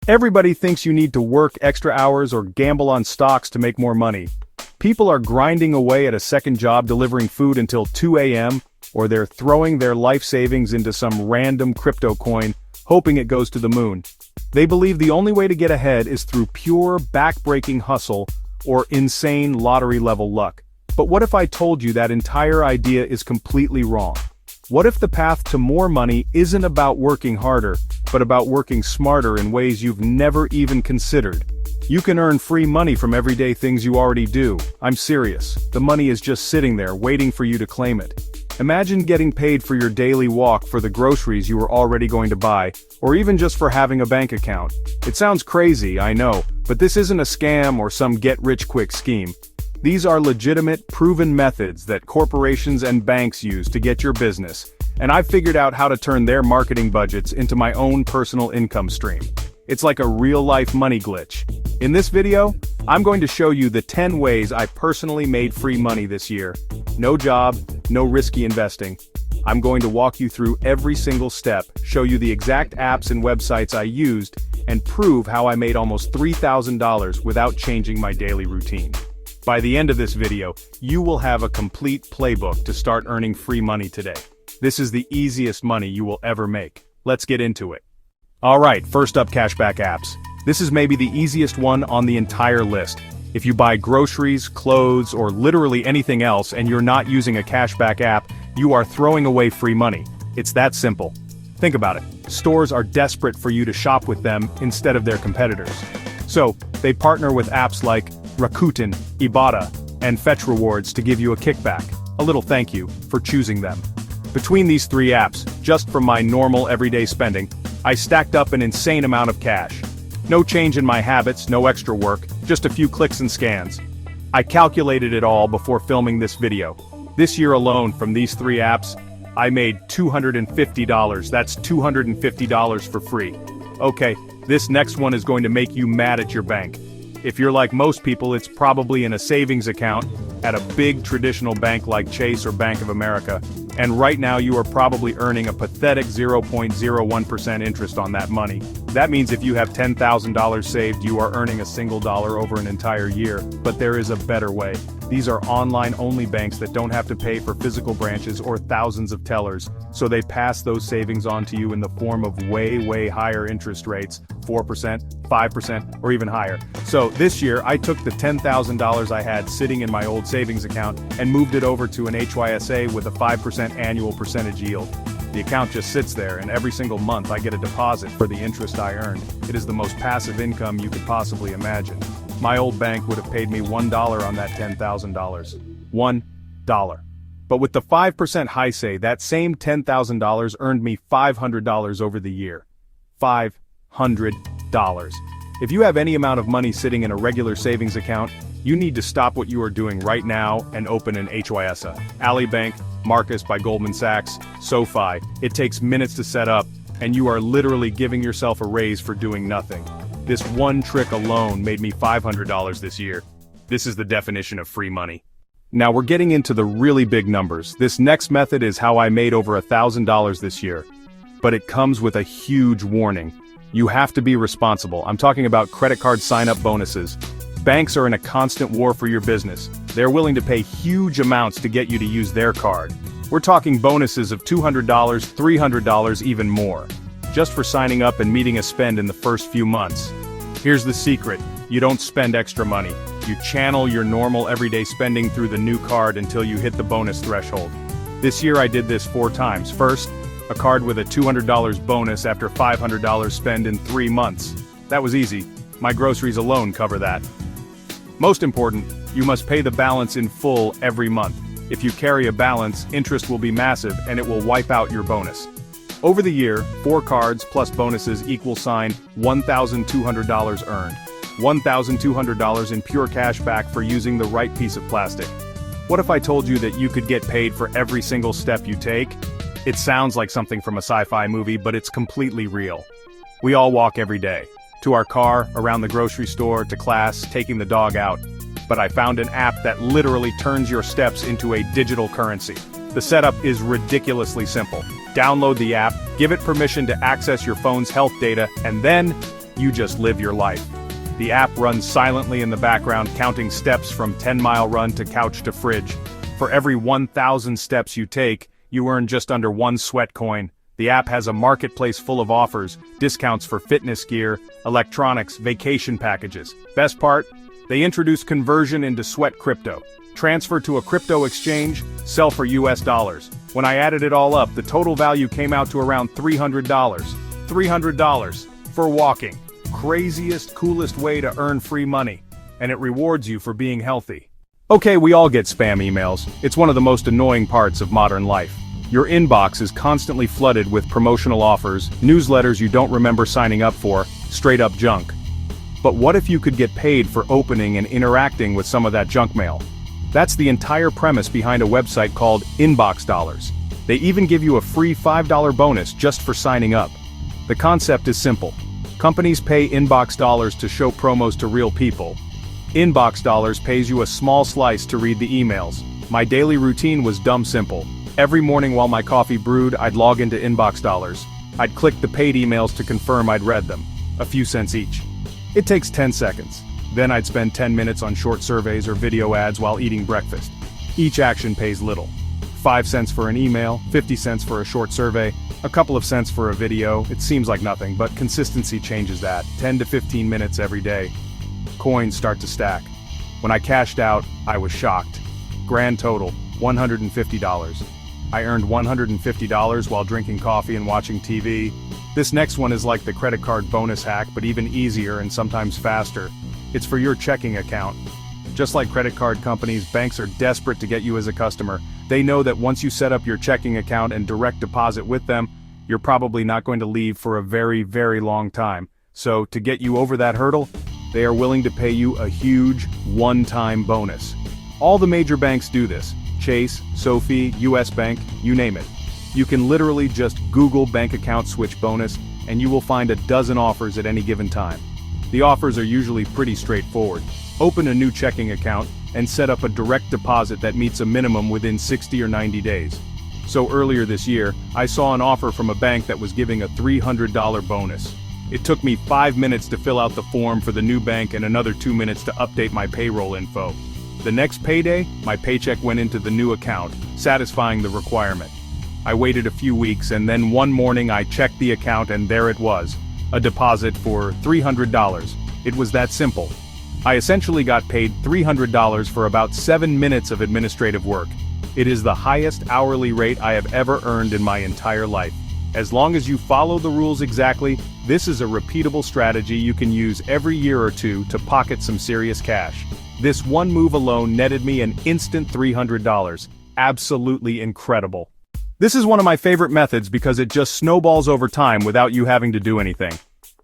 Everybody thinks you need to work extra hours or gamble on stocks to make more money. People are grinding away at a second job delivering food until 2 a.m., or they're throwing their life savings into some random crypto coin, hoping it goes to the moon. They believe the only way to get ahead is through pure, back-breaking hustle or insane lottery-level luck. But what if I told you that entire idea is completely wrong? What if the path to more money isn't about working harder, but about working smarter in ways you've never even considered? You can earn free money from everyday things you already do. I'm serious. The money is just sitting there waiting for you to claim it. Imagine getting paid for your daily walk, for the groceries you were already going to buy, or even just for having a bank account. It sounds crazy, I know, but this isn't a scam or some get-rich-quick scheme. These are legitimate, proven methods that corporations and banks use to get your business, and I've figured out how to turn their marketing budgets into my own personal income stream. It's like a real-life money glitch. In this video, I'm going to show you the 10 ways I personally made free money this year. No job, no risky investing. I'm going to walk you through every single step, show you the exact apps and websites I used, and prove how I made almost $3,000 without changing my daily routine. By the end of this video, you will have a complete playbook to start earning free money today. This is the easiest money you will ever make. Let's get into it. Alright, first up, cashback apps. This is maybe the easiest one on the entire list. If you buy groceries, clothes, or literally anything else and you're not using a cashback app, you are throwing away free money. It's that simple. Think about it. Stores are desperate for you to shop with them instead of their competitors. So, they partner with apps like Rakuten, Ibotta, and Fetch Rewards to give you a kickback, a little thank you, for choosing them. Between these three apps, just from my normal everyday spending, I stacked up an insane amount of cash. No change in my habits, no extra work, just a few clicks and scans. I calculated it all before filming this video. This year alone, from these three apps, I made $250. That's $250 for free. Okay, this next one is going to make you mad at your bank. If you're like most people, it's probably in a savings account at a big traditional bank like Chase or Bank of America, and right now you are probably earning a pathetic 0.01% interest on that money. That means if you have $10,000 saved, you are earning a single dollar over an entire year, but there is a better way. These are online-only banks that don't have to pay for physical branches or thousands of tellers, so they pass those savings on to you in the form of way higher interest rates, 4%, 5%, or even higher. So this year, I took the $10,000 I had sitting in my old savings account and moved it over to an HYSA with a 5% annual percentage yield. The account just sits there, and every single month I get a deposit for the interest I earned. It is the most passive income you could possibly imagine. My old bank would have paid me $1 on that $10,000. $1. But with the 5% HYSA, that same $10,000 earned me $500 over the year. $500. If you have any amount of money sitting in a regular savings account, you need to stop what you are doing right now and open an HYSA. Ali Bank, Marcus by Goldman Sachs, SoFi. It takes minutes to set up, and you are literally giving yourself a raise for doing nothing. This one trick alone made me $500 this year. This is the definition of free money. Now we're getting into the really big numbers. This next method is how I made over $1,000 this year. But it comes with a huge warning. You have to be responsible. I'm talking about credit card sign-up bonuses. Banks are in a constant war for your business. They're willing to pay huge amounts to get you to use their card. We're talking bonuses of $200, $300, even more, just for signing up and meeting a spend in the first few months. Here's the secret. You don't spend extra money. You channel your normal everyday spending through the new card until you hit the bonus threshold. This year I did this 4 times. First, a card with a $200 bonus after $500 spend in 3 months. That was easy. My groceries alone cover that. Most important, you must pay the balance in full every month. If you carry a balance, interest will be massive and it will wipe out your bonus. Over the year, 4 cards plus bonuses equal $1,200 earned. $1,200 in pure cash back for using the right piece of plastic. What if I told you that you could get paid for every single step you take? It sounds like something from a sci-fi movie, but it's completely real. We all walk every day. To our car, around the grocery store, to class, taking the dog out. But I found an app that literally turns your steps into a digital currency. The setup is ridiculously simple. Download the app, give it permission to access your phone's health data, and then you just live your life. The app runs silently in the background, counting steps from 10-mile run to couch to fridge. For every 1,000 steps you take, you earn just under 1 sweat coin. The app has a marketplace full of offers, discounts for fitness gear, electronics, vacation packages. Best part? They introduce conversion into sweat crypto. Transfer to a crypto exchange, sell for US dollars. When I added it all up, the total value came out to around $300. $300 for walking. Craziest, coolest way to earn free money. And it rewards you for being healthy. Okay, we all get spam emails. It's one of the most annoying parts of modern life. Your inbox is constantly flooded with promotional offers, newsletters you don't remember signing up for, straight up junk. But what if you could get paid for opening and interacting with some of that junk mail? That's the entire premise behind a website called Inbox Dollars. They even give you a free $5 bonus just for signing up. The concept is simple. Companies pay Inbox Dollars to show promos to real people. Inbox Dollars pays you a small slice to read the emails. My daily routine was dumb simple. Every morning while my coffee brewed, I'd log into Inbox Dollars. I'd click the paid emails to confirm I'd read them. A few cents each. It takes 10 seconds. Then I'd spend 10 minutes on short surveys or video ads while eating breakfast. Each action pays little. 5 cents for an email, 50 cents for a short survey, a couple of cents for a video. It seems like nothing, but consistency changes that. 10 to 15 minutes every day. Coins start to stack. When I cashed out, I was shocked. Grand total, $150. I earned $150 while drinking coffee and watching TV. This next one is like the credit card bonus hack, but even easier and sometimes faster. It's for your checking account. Just like credit card companies, banks are desperate to get you as a customer. They know that once you set up your checking account and direct deposit with them, you're probably not going to leave for a very, very long time. So, to get you over that hurdle, they are willing to pay you a huge, one-time bonus. All the major banks do this. Chase, Sophie, US Bank, you name it. You can literally just Google bank account switch bonus, and you will find a dozen offers at any given time. The offers are usually pretty straightforward. Open a new checking account, and set up a direct deposit that meets a minimum within 60 or 90 days. So earlier this year, I saw an offer from a bank that was giving a $300 bonus. It took me 5 minutes to fill out the form for the new bank and another 2 minutes to update my payroll info. The next payday, my paycheck went into the new account, satisfying the requirement. I waited a few weeks and then one morning I checked the account and there it was. A deposit for $300. It was that simple. I essentially got paid $300 for about 7 minutes of administrative work. It is the highest hourly rate I have ever earned in my entire life. As long as you follow the rules exactly, this is a repeatable strategy you can use every year or two to pocket some serious cash. This one move alone netted me an instant $300. Absolutely incredible. This is one of my favorite methods because it just snowballs over time without you having to do anything.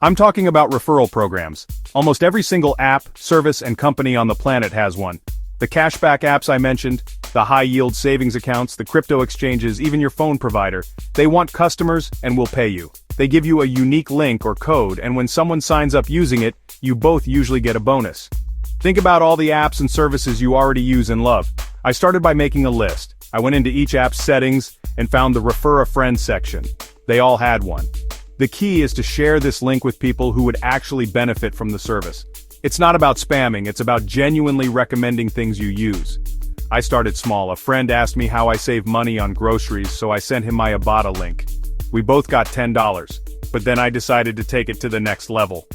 I'm talking about referral programs. Almost every single app, service, and company on the planet has one. The cashback apps I mentioned, the high-yield savings accounts, the crypto exchanges, even your phone provider. They want customers and will pay you. They give you a unique link or code, and when someone signs up using it, you both usually get a bonus. Think about all the apps and services you already use and love. I started by making a list. I went into each app's settings and found the Refer a Friend section. They all had one. The key is to share this link with people who would actually benefit from the service. It's not about spamming, it's about genuinely recommending things you use. I started small. A friend asked me how I save money on groceries, so I sent him my Ibotta link. We both got $10, but then I decided to take it to the next level.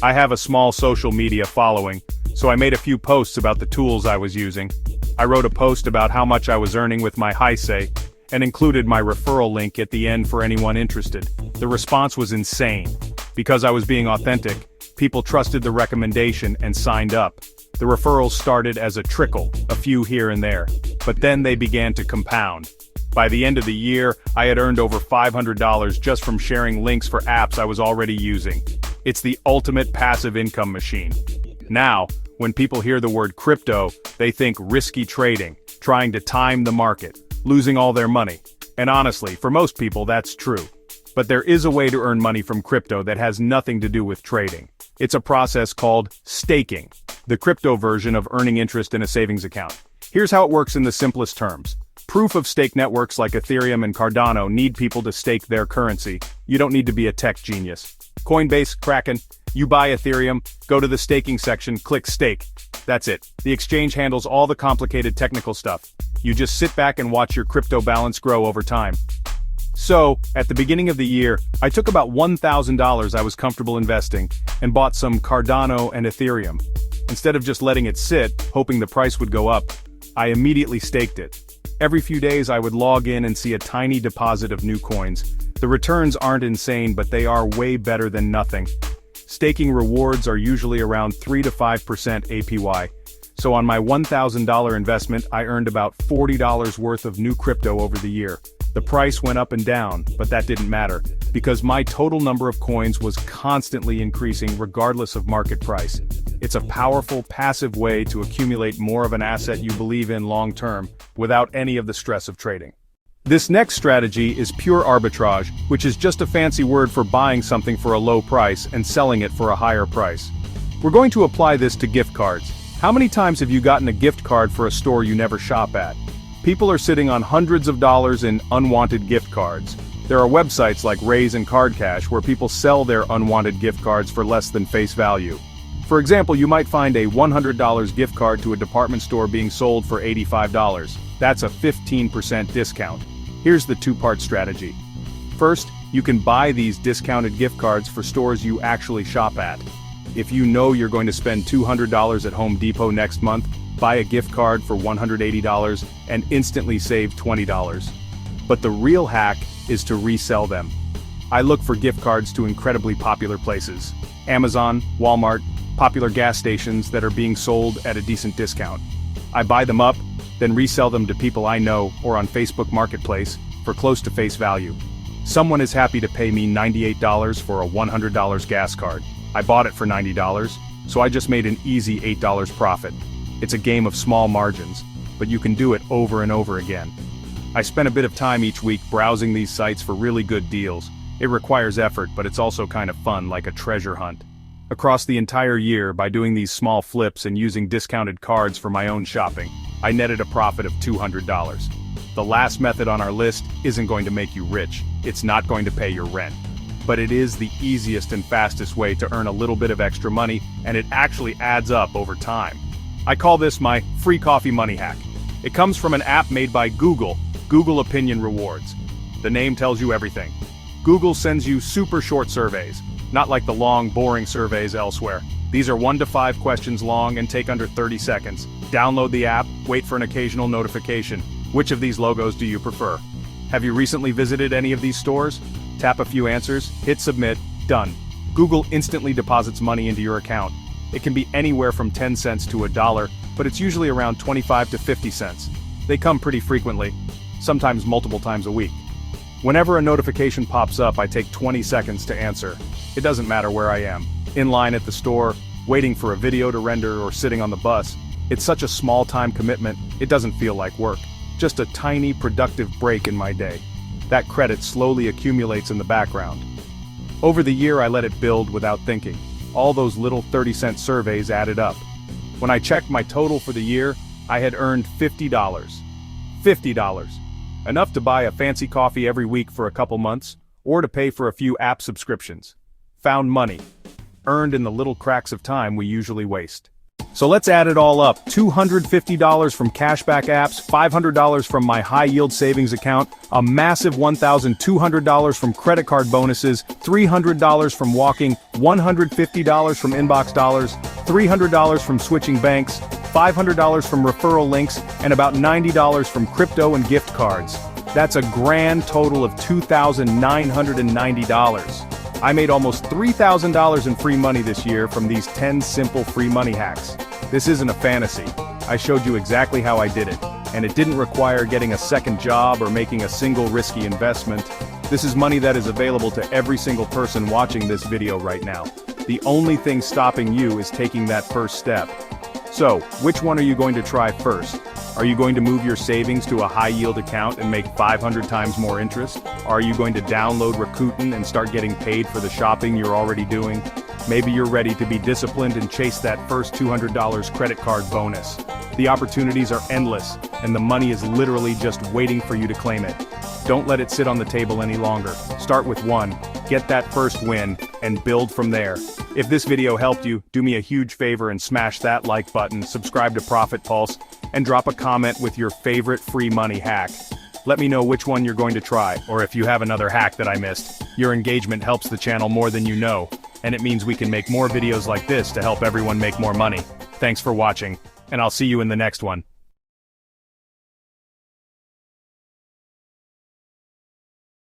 I have a small social media following, so I made a few posts about the tools I was using. I wrote a post about how much I was earning with my HiSay, and included my referral link at the end for anyone interested. The response was insane. Because I was being authentic, people trusted the recommendation and signed up. The referrals started as a trickle, a few here and there, but then they began to compound. By the end of the year, I had earned over $500 just from sharing links for apps I was already using. It's the ultimate passive income machine. Now, when people hear the word crypto, they think risky trading, trying to time the market, losing all their money. And honestly, for most people that's true. But there is a way to earn money from crypto that has nothing to do with trading. It's a process called staking, the crypto version of earning interest in a savings account. Here's how it works in the simplest terms. Proof-of-stake networks like Ethereum and Cardano need people to stake their currency. You don't need to be a tech genius. Coinbase, Kraken, You buy Ethereum, go to the staking section, click stake. That's it. The exchange handles all the complicated technical stuff. You just sit back and watch your crypto balance grow over time. So, at the beginning of the year, I took about $1,000 I was comfortable investing, and bought some Cardano and Ethereum. Instead of just letting it sit, hoping the price would go up, I immediately staked it. Every few days I would log in and see a tiny deposit of new coins. The returns aren't insane, but they are way better than nothing. Staking rewards are usually around 3 to 5% APY. So on my $1,000 investment, I earned about $40 worth of new crypto over the year. The price went up and down, but that didn't matter, because my total number of coins was constantly increasing regardless of market price. It's a powerful, passive way to accumulate more of an asset you believe in long-term, without any of the stress of trading. This next strategy is pure arbitrage, which is just a fancy word for buying something for a low price and selling it for a higher price. We're going to apply this to gift cards. How many times have you gotten a gift card for a store you never shop at? People are sitting on hundreds of dollars in unwanted gift cards. There are websites like Raise and Card Cash where people sell their unwanted gift cards for less than face value. For example, you might find a $100 gift card to a department store being sold for $85. That's a 15% discount. Here's the two-part strategy. First, you can buy these discounted gift cards for stores you actually shop at. If you know you're going to spend $200 at Home Depot next month, buy a gift card for $180 and instantly save $20. But the real hack is to resell them. I look for gift cards to incredibly popular places. Amazon, Walmart, popular gas stations that are being sold at a decent discount. I buy them up, then resell them to people I know or on Facebook Marketplace for close to face value. Someone is happy to pay me $98 for a $100 gas card. I bought it for $90, so I just made an easy $8 profit. It's a game of small margins, but you can do it over and over again. I spend a bit of time each week browsing these sites for really good deals. It requires effort, but it's also kind of fun, like a treasure hunt. Across the entire year, by doing these small flips and using discounted cards for my own shopping, I netted a profit of $200. The last method on our list isn't going to make you rich. It's not going to pay your rent. But it is the easiest and fastest way to earn a little bit of extra money, and it actually adds up over time. I call this my free coffee money hack. It comes from an app made by Google, Google Opinion Rewards. The name tells you everything. Google sends you super short surveys, not like the long, boring surveys elsewhere. These are 1 to 5 questions long and take under 30 seconds. Download the app, wait for an occasional notification. Which of these logos do you prefer? Have you recently visited any of these stores? Tap a few answers, hit submit, done. Google instantly deposits money into your account. It can be anywhere from 10 cents to $1, but it's usually around 25 to 50 cents. They come pretty frequently, sometimes multiple times a week. Whenever a notification pops up, I take 20 seconds to answer. It doesn't matter where I am. In line at the store, waiting for a video to render, or sitting on the bus. It's such a small time commitment, it doesn't feel like work. Just a tiny, productive break in my day. That credit slowly accumulates in the background. Over the year I let it build without thinking. All those little 30-cent surveys added up. When I checked my total for the year, I had earned $50. $50. Enough to buy a fancy coffee every week for a couple months, or to pay for a few app subscriptions. Found money. Earned in the little cracks of time we usually waste. So let's add it all up. $250 from cashback apps, $500 from my high-yield savings account, a massive $1,200 from credit card bonuses, $300 from walking, $150 from inbox dollars, $300 from switching banks, $500 from referral links, and about $90 from crypto and gift cards. That's a grand total of $2,990. I made almost $3,000 in free money this year from these 10 simple free money hacks. This isn't a fantasy. I showed you exactly how I did it, and it didn't require getting a second job or making a single risky investment. This is money that is available to every single person watching this video right now. The only thing stopping you is taking that first step. So, which one are you going to try first? Are you going to move your savings to a high-yield account and make 500 times more interest? Are you going to download Rakuten and start getting paid for the shopping you're already doing? Maybe you're ready to be disciplined and chase that first $200 credit card bonus. The opportunities are endless, and the money is literally just waiting for you to claim it. Don't let it sit on the table any longer. Start with one, get that first win, and build from there. If this video helped you, do me a huge favor and smash that like button, subscribe to Profit Pulse, and drop a comment with your favorite free money hack. Let me know which one you're going to try, or if you have another hack that I missed. Your engagement helps the channel more than you know, and it means we can make more videos like this to help everyone make more money. Thanks for watching, and I'll see you in the next one.